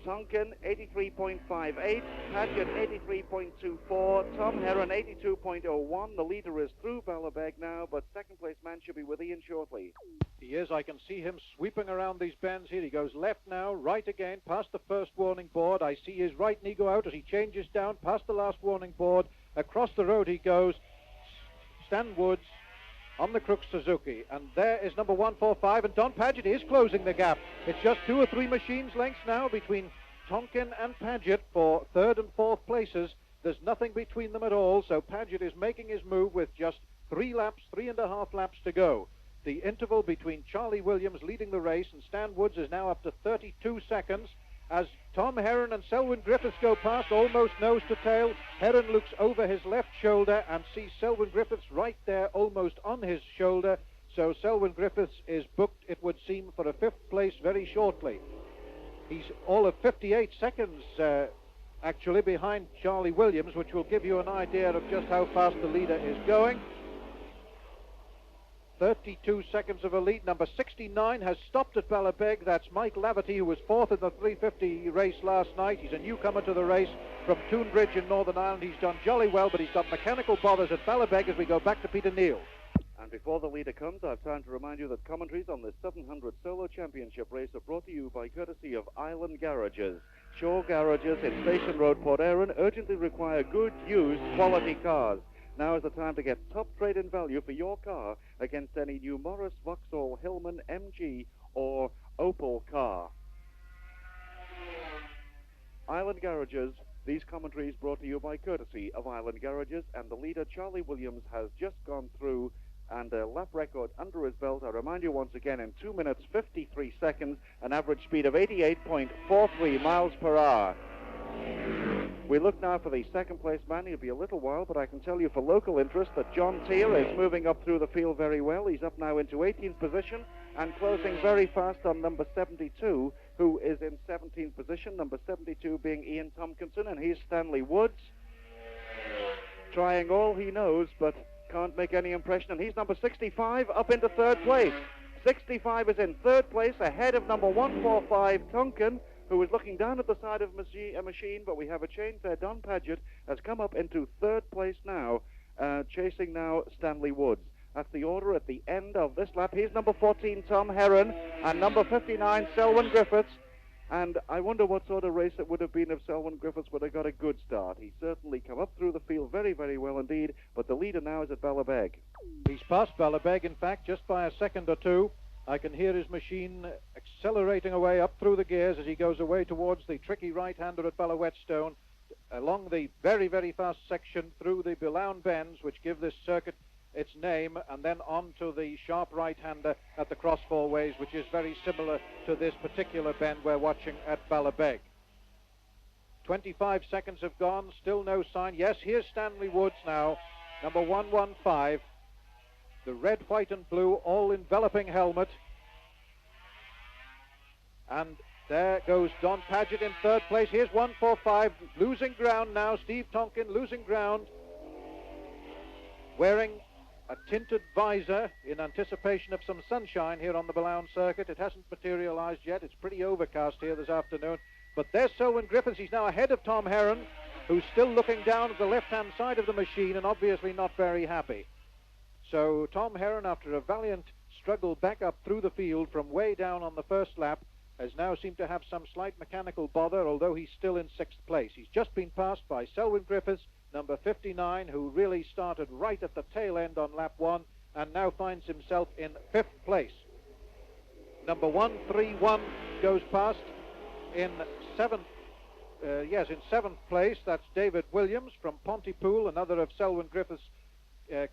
Speaker 1: Tonkin, 83.58, Paget, 83.24, Tom Herron, 82.01. The leader is through Bala-Beg now, but second place man should be with Ian shortly.
Speaker 2: He is. I can see him sweeping around these bends here. He goes left now, right again, past the first warning board. I see his right knee go out as he changes down, past the last warning board. Across the road he goes. Stan Woods on the Crooks Suzuki, and there is number 145, and Don Paget is closing the gap. It's just 2 or 3 machines lengths now between Tonkin and Paget for 3rd and 4th places. There's nothing between them at all, so Paget is making his move with just 3.5 laps to go. The interval between Charlie Williams leading the race and Stan Woods is now up to 32 seconds. As Tom Herron and Selwyn Griffiths go past, almost nose to tail, Herron looks over his left shoulder and sees Selwyn Griffiths right there, almost on his shoulder. So Selwyn Griffiths is booked, it would seem, for a 5th place very shortly. He's all of 58 seconds, actually, behind Charlie Williams, which will give you an idea of just how fast the leader is going. 32 seconds of a lead. Number 69 has stopped at Bala-Beg. That's Mike Laverty, who was 4th in the 350 race last night. He's a newcomer to the race from Toonbridge in Northern Ireland. He's done jolly well, but he's got mechanical bothers at Bala-Beg as we go back to Peter Neal.
Speaker 1: And before the leader comes, I've time to remind you that commentaries on this 700 Solo Championship race are brought to you by courtesy of Island Garages. Shaw Garages in Station Road, Port Erin, urgently require good, used, quality cars. Now is the time to get top trade-in value for your car against any new Morris, Vauxhall, Hillman, MG, or Opel car. Island Garages, these commentaries brought to you by courtesy of Island Garages, and the leader, Charlie Williams, has just gone through and a lap record under his belt. I remind you once again, in 2 minutes, 53 seconds, an average speed of 88.43 miles per hour. We look now for the second place man. He'll be a little while, but I can tell you for local interest that John Teer is moving up through the field very well. He's up now into 18th position and closing very fast on number 72, who is in 17th position, number 72 being Ian Tompkinson, and he's Stanley Woods, trying all he knows, but can't make any impression, and he's number 65 up into 3rd place. 65 is in 3rd place, ahead of number 145, Tonkin, who is looking down at the side of a machine, but we have a change there. Don Paget has come up into 3rd place now, chasing now Stanley Woods. That's the order at the end of this lap. Here's number 14, Tom Herron, and number 59, Selwyn Griffiths. And I wonder what sort of race it would have been if Selwyn Griffiths would have got a good start. He's certainly come up through the field very, very well indeed, but the leader now is at Bala-Beg.
Speaker 2: He's passed Bala-Beg, in fact, just by a second or two. I can hear his machine accelerating away up through the gears as he goes away towards the tricky right-hander at Ballawhetstone, along the very, very fast section through the Bilown bends, which give this circuit its name, and then on to the sharp right-hander at the Cross Four Ways, which is very similar to this particular bend we're watching at Bala-Beg. 25 seconds have gone, still no sign. Yes, here's Stanley Woods now, number 115. The red, white and blue, all enveloping helmet. And there goes Don Paget in third place. Here's 145, losing ground now. Steve Tonkin losing ground, wearing a tinted visor in anticipation of some sunshine here on the Boulogne circuit. It hasn't materialized yet. It's pretty overcast here this afternoon. But there's Selwyn Griffiths. He's now ahead of Tom Herron, who's still looking down at the left-hand side of the machine and obviously not very happy. So Tom Herron, after a valiant struggle back up through the field from way down on the first lap, has now seemed to have some slight mechanical bother, although he's still in sixth place. He's just been passed by Selwyn Griffiths, number 59, who really started right at the tail end on lap 1 and now finds himself in fifth place. Number 131 goes past in seventh place. That's David Williams from Pontypool, another of Selwyn Griffiths'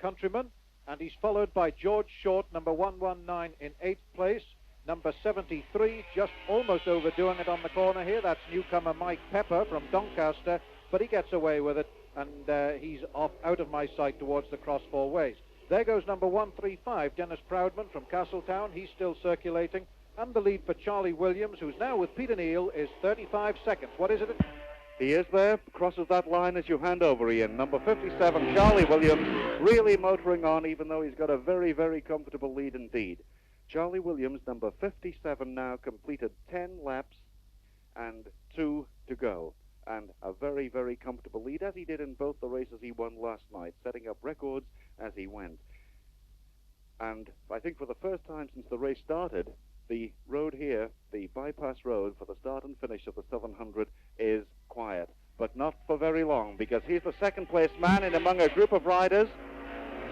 Speaker 2: countrymen. And he's followed by George Short, number 119, in eighth place. Number 73, just almost overdoing it on the corner here. That's newcomer Mike Pepper from Doncaster, but he gets away with it, and he's off out of my sight towards the cross four ways. There goes number 135, Dennis Proudman from Castletown. He's still circulating. And the lead for Charlie Williams, who's now with Peter Neal, is 35 seconds. What is it?
Speaker 1: He is there, crosses that line as you hand over, Ian. Number 57, Charlie Williams, really motoring on, even though he's got a very, very comfortable lead indeed. Charlie Williams, number 57, now completed 10 laps and 2 to go. And a very, very comfortable lead, as he did in both the races he won last night, setting up records as he went. And I think for the first time since the race started, the road here, the bypass road for the start and finish of the 700, is quiet. But not for very long, because he's the second place man in among a group of riders.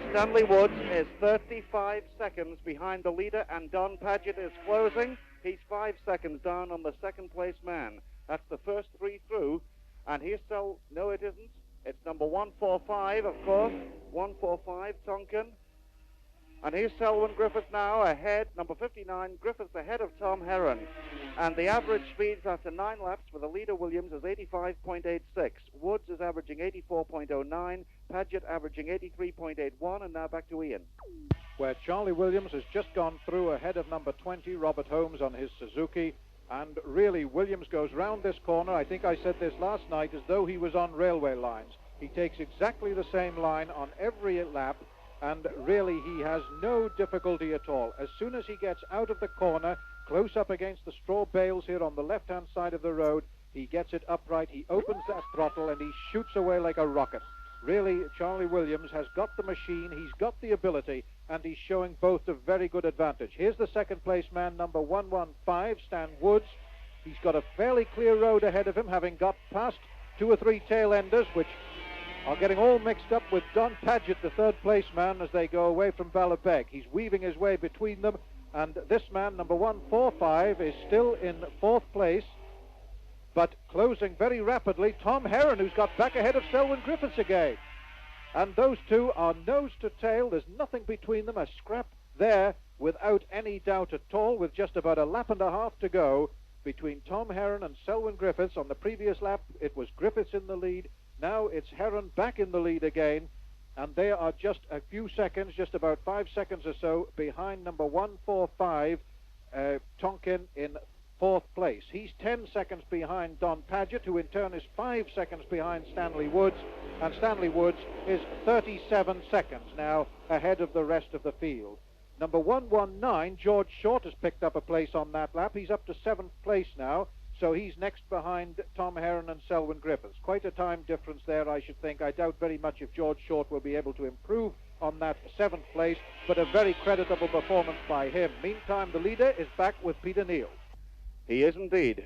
Speaker 1: Stanley Woods is 35 seconds behind the leader, and Don Paget is closing. He's 5 seconds down on the second place man. That's the first three through. And here's no, it isn't. It's number 145, of course. 145, Tonkin. And here's Selwyn Griffiths now ahead, number 59, Griffiths ahead of Tom Herron. And the average speeds after 9 laps for the leader, Williams, is 85.86. Woods is averaging 84.09, Paget averaging 83.81, and now back to Ian.
Speaker 2: Where Charlie Williams has just gone through ahead of number 20, Robert Holmes, on his Suzuki. And really, Williams goes round this corner, I think I said this last night, as though he was on railway lines. He takes exactly the same line on every lap, and really he has no difficulty at all. As soon as he gets out of the corner, close up against the straw bales here on the left-hand side of the road, he gets it upright, he opens that throttle, and he shoots away like a rocket. Really, Charlie Williams has got the machine, he's got the ability, and he's showing both a very good advantage. Here's the second place man, number 115, Stan Woods. He's got a fairly clear road ahead of him, having got past 2 or 3 tail enders, which are getting all mixed up with Don Paget, the third place man, as they go away from Ballabeg. He's weaving his way between them, and this man, number 145, is still in fourth place, but closing very rapidly, Tom Herron, who's got back ahead of Selwyn Griffiths again. And those two are nose to tail. There's nothing between them, a scrap there without any doubt at all, with just about a lap and a half to go between Tom Herron and Selwyn Griffiths. On the previous lap, it was Griffiths in the lead. Now it's Herron back in the lead again, and they are just a few seconds, just about 5 seconds or so, behind number 145, Tonkin, in fourth place. He's 10 seconds behind Don Paget, who in turn is 5 seconds behind Stanley Woods, and Stanley Woods is 37 seconds now ahead of the rest of the field. Number 119, George Short, has picked up a place on that lap. He's up to 7th place now. So he's next behind Tom Herron and Selwyn Griffiths. Quite a time difference there, I should think. I doubt very much if George Short will be able to improve on that 7th place, but a very creditable performance by him. Meantime, the leader is back with Peter Neal.
Speaker 1: He is indeed.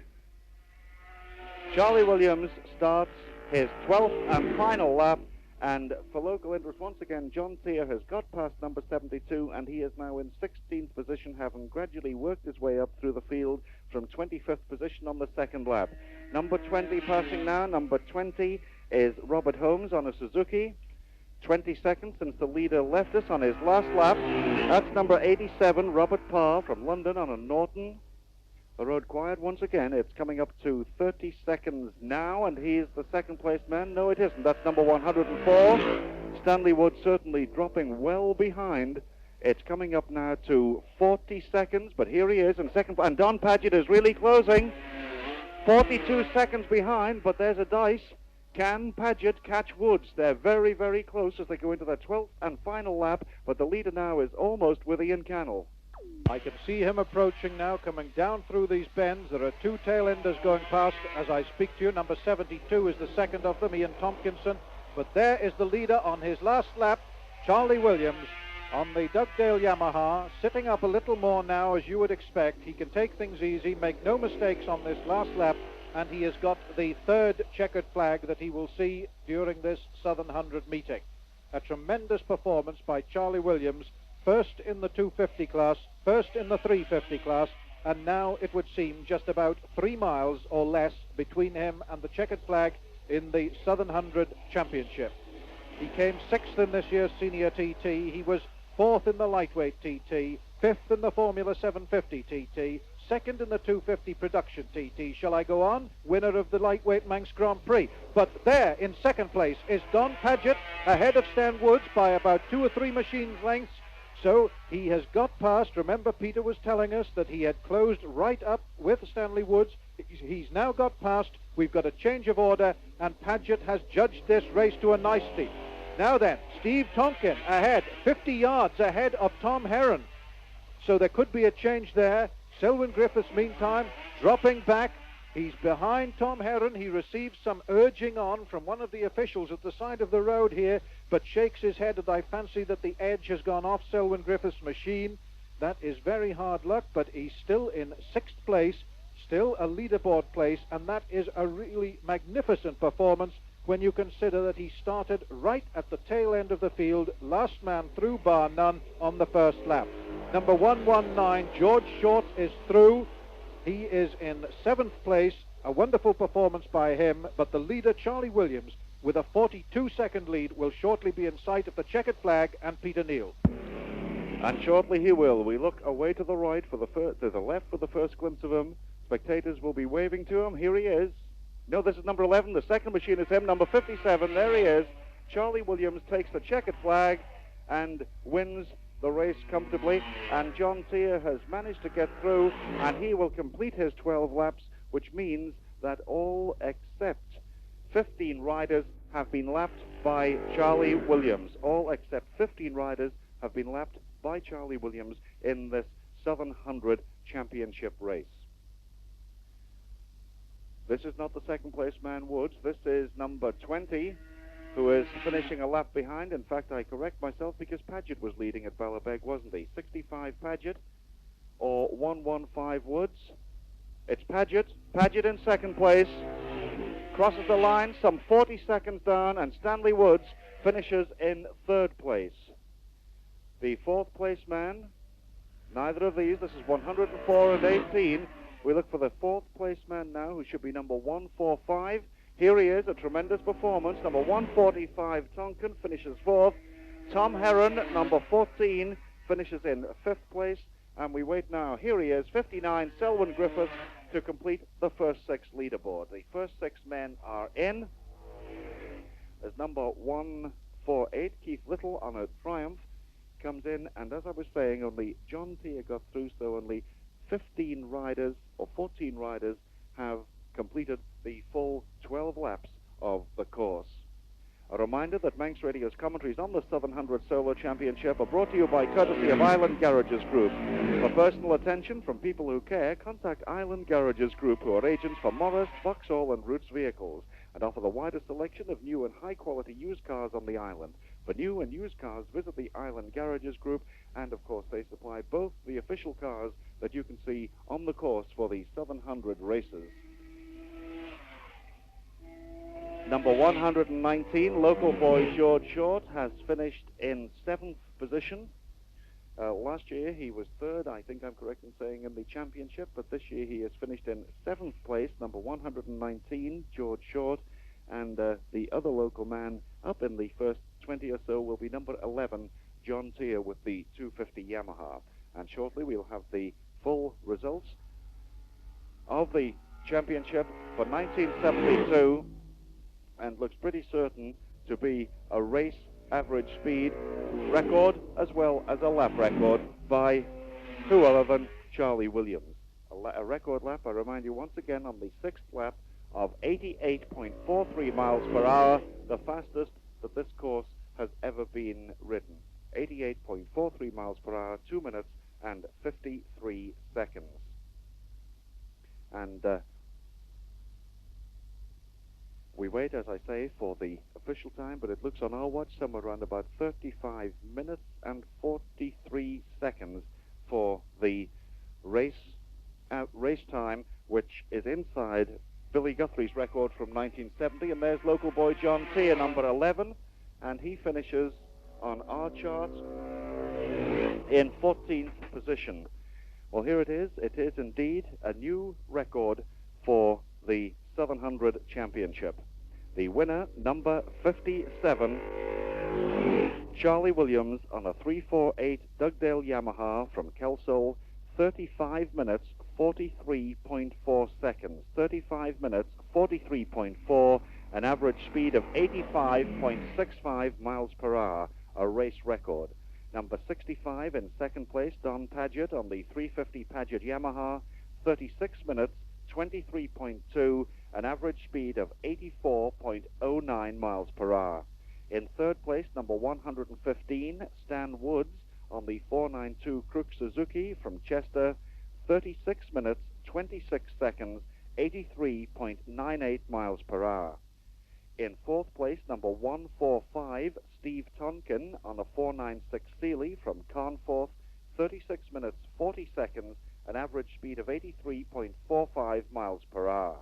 Speaker 1: Charlie Williams starts his 12th and final lap, and for local interest, once again, John Thier has got past number 72, and he is now in 16th position, having gradually worked his way up through the field from 25th position on the second lap. Number 20 passing now. Number 20 is Robert Holmes on a Suzuki. 20 seconds since the leader left us on his last lap. That's number 87, Robert Parr from London on a Norton. The road quiet once again. It's coming up to 30 seconds now, and he's the second place man. No, it isn't. That's number 104. Stanley Wood certainly dropping well behind. It's coming up now to 40 seconds, but here he is in second. And Don Paget is really closing. 42 seconds behind, but there's a dice. Can Paget catch Woods? They're very, very close as they go into their 12th and final lap, but the leader now is almost with Ian Cannell.
Speaker 2: I can see him approaching now, coming down through these bends. There are two tail-enders going past as I speak to you. Number 72 is the second of them, Ian Tompkinson. But there is the leader on his last lap, Charlie Williams, on the Dugdale Yamaha, sitting up a little more now, as you would expect. He can take things easy, make no mistakes on this last lap, and he has got the third checkered flag that he will see during this Southern 100 meeting. A tremendous performance by Charlie Williams, first in the 250 class, first in the 350 class, and now it would seem just about 3 miles or less between him and the checkered flag in the Southern 100 Championship. He came 6th in this year's Senior TT. He was 4th in the lightweight TT, 5th in the Formula 750 TT, 2nd in the 250 production TT. Shall I go on? Winner of the lightweight Manx Grand Prix. But there in second place is Don Paget, ahead of Stan Woods by about 2 or 3 machines lengths. So he has got past. Remember, Peter was telling us that he had closed right up with Stanley Woods. He's now got past. We've got a change of order, and Paget has judged this race to a nicety. Now then, Steve Tonkin ahead, 50 yards ahead of Tom Heron. So there could be a change there. Selwyn Griffiths, meantime, dropping back. He's behind Tom Heron. He receives some urging on from one of the officials at the side of the road here, but shakes his head, and I fancy that the edge has gone off Selwyn Griffiths' machine. That is very hard luck, but he's still in 6th place, still a leaderboard place, and that is a really magnificent performance when you consider that he started right at the tail end of the field, last man through bar none on the first lap. Number 119, George Short, is through. He is in 7th place, a wonderful performance by him, but the leader, Charlie Williams, with a 42-second lead, will shortly be in sight of the checkered flag and Peter Neal.
Speaker 1: And shortly he will. We look away to the right, to the left for the first glimpse of him. Spectators will be waving to him. Here he is. No, this is number 11. The second machine is him, number 57. There he is. Charlie Williams takes the checkered flag and wins the race comfortably, and John Teare has managed to get through, and he will complete his 12 laps, which means that all except 15 riders have been lapped by Charlie Williams. All except 15 riders have been lapped by Charlie Williams in this Southern 100 Championship race. This is not the second place man Woods. This is number 20, who is finishing a lap behind. In fact, I correct myself because Paget was leading at Ballabeg, wasn't he? 65 Paget or 115 Woods. It's Paget. Paget in second place. Crosses the line some 40 seconds down, and Stanley Woods finishes in 3rd place. The 4th place man, neither of these. This is 104 and 18. We look for the 4th place man now, who should be number 145. Here he is, a tremendous performance. Number 145, Tonkin, finishes 4th. Tom Heron, number 14, finishes in 5th place. And we wait now. Here he is, 59, Selwyn Griffiths, to complete the first 6 leaderboard. The first 6 men are in. As number 148, Keith Little on a Triumph, comes in. And as I was saying, only John Teare got through, so only 15 riders or 14 riders have completed the full 12 laps of the course. A reminder that Manx Radio's commentaries on the Southern 100 Solo Championship are brought to you by courtesy of Island Garages Group. For personal attention from people who care, contact Island Garages Group, who are agents for Morris, Vauxhall and Roots vehicles, and offer the widest selection of new and high-quality used cars on the island. For new and used cars, visit the Island Garages Group, and of course they supply both the official cars that you can see on the course for the Southern 100 races. Number 119, local boy George Short, has finished in 7th position. Last year he was 3rd, I think I'm correct in saying, in the championship, but this year he has finished in 7th place, number 119, George Short, and the other local man up in the first 20 or so will be number 11, John Teare, with the 250 Yamaha. And shortly we'll have the full results of the championship for 1972, and looks pretty certain to be a race average speed record as well as a lap record by who other than Charlie Williams. A record lap, I remind you once again, on the 6th lap of 88.43 miles per hour, the fastest that this course has ever been ridden. 88.43 miles per hour, 2 minutes and 53 seconds. And we wait, as I say, for the official time, but it looks on our watch somewhere around about 35 minutes and 43 seconds for the race time, which is inside Billy Guthrie's record from 1970. And there's local boy John Teer, number 11, and he finishes on our charts in 14th position. Well, here it is. It is indeed a new record for the 700 Championship. The winner, number 57, Charlie Williams, on a 348 Dugdale Yamaha from Kelsall, 35 minutes, 43.4 seconds. 35 minutes, 43.4, an average speed of 85.65 miles per hour, a race record. Number 65 in second place, Don Paget on the 350 Paget Yamaha, 36 minutes, 23.2, an average speed of 84.09 miles per hour. In third place, number 115, Stan Woods on the 492 Crook Suzuki from Chester, 36 minutes, 26 seconds, 83.98 miles per hour. In fourth place, number 145, Steve Tonkin on a 496 Sealy from Carnforth, 36 minutes, 40 seconds, an average speed of 83.45 miles per hour.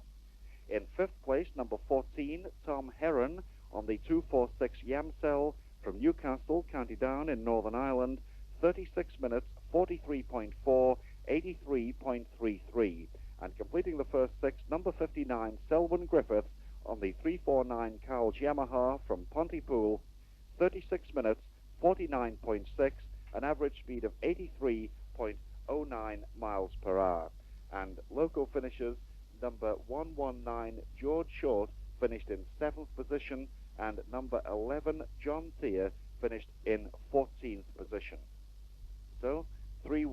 Speaker 1: In fifth place, number 14, Tom Heron on the 246 Yamsell from Newcastle, County Down in Northern Ireland, 36 minutes, 43.4, 83.33. And completing the first six, number 59, Selwyn Griffiths on the 349 Cowles Yamaha from Pontypool, 36 minutes, 49.6, an average speed of 83.09 miles per hour. And local finishers, number 119, George Short, finished in 7th position, and number 11, John Teer, finished in 14th position. So, three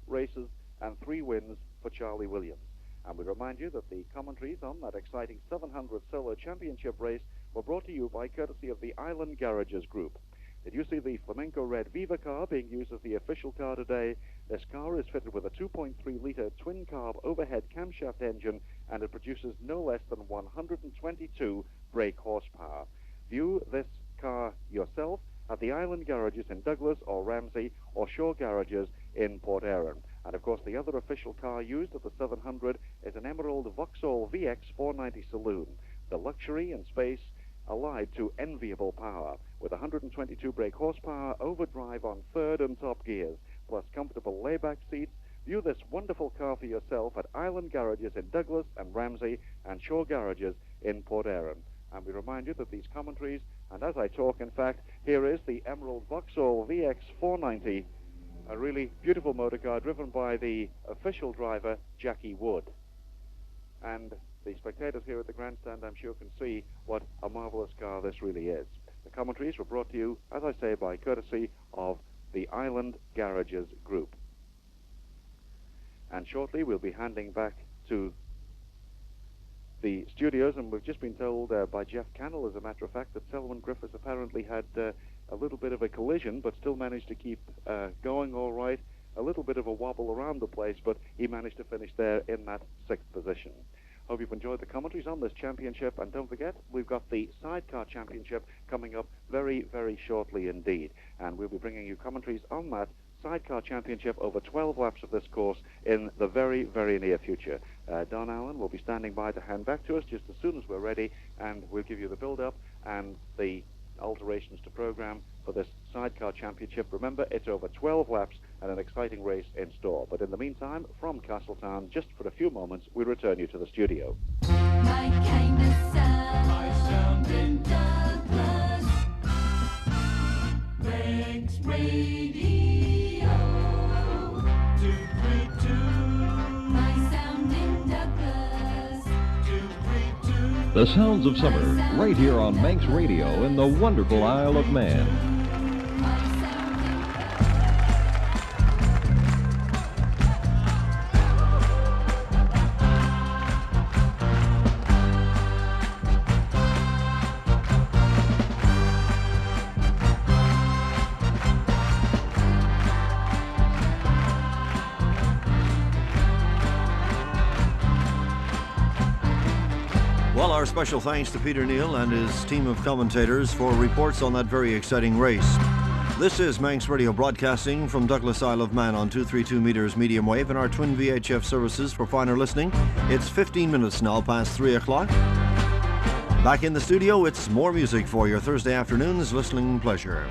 Speaker 1: races and 3 wins for Charlie Williams. And we remind you that the commentaries on that exciting 700 Solo Championship race were brought to you by courtesy of the Island Garages Group. Did you see the Flamenco Red Viva car being used as the official car today? This car is fitted with a 2.3-litre twin-carb overhead camshaft engine, and it produces no less than 122 brake horsepower. View this car yourself at the Island Garages in Douglas or Ramsey, or Shaw Garages in Port Erin. And of course, the other official car used at the 700 is an Emerald Vauxhall VX 490 Saloon. The luxury and space allied to enviable power, with 122 brake horsepower, overdrive on third and top gears, plus comfortable layback seats. View this wonderful car for yourself at Island Garages in Douglas and Ramsey, and Shaw Garages in Port Erin. And we remind you that these commentaries, and as I talk, in fact, here is the Emerald Vauxhall VX 490, a really beautiful motor car driven by the official driver, Jackie Wood. And the spectators here at the grandstand, I'm sure, can see what a marvelous car this really is. The commentaries were brought to you, as I say, by courtesy of the Island Garages Group. And shortly we'll be handing back to the studios, and we've just been told by Jeff Cannell, as a matter of fact, that Selwyn Griffiths apparently had a little bit of a collision, but still managed to keep going all right. A little bit of a wobble around the place, but he managed to finish there in that 6th position. Hope you've enjoyed the commentaries on this championship, and don't forget, we've got the Sidecar Championship coming up very, very shortly indeed, and we'll be bringing you commentaries on that Sidecar Championship over 12 laps of this course in the very, very near future. Don Allen will be standing by to hand back to us just as soon as we're ready, and we'll give you the build-up and the alterations to program for this Sidecar Championship. Remember, it's over 12 laps and an exciting race in store. But in the meantime, from Castletown, just for a few moments, we return you to the studio.
Speaker 3: My kind of sound. My sound in Douglas. Rex Radio. 232. My sound in Douglas.
Speaker 4: The sounds of summer, right here on Manx Radio in the wonderful Isle of Man.
Speaker 5: Well, our special thanks to Peter Neal and his team of commentators for reports on that very exciting race. This is Manx Radio broadcasting from Douglas, Isle of Man on 232 meters medium wave and our twin VHF services for finer listening. It's 15 minutes now past 3 o'clock. Back in the studio, it's more music for your Thursday afternoon's listening pleasure.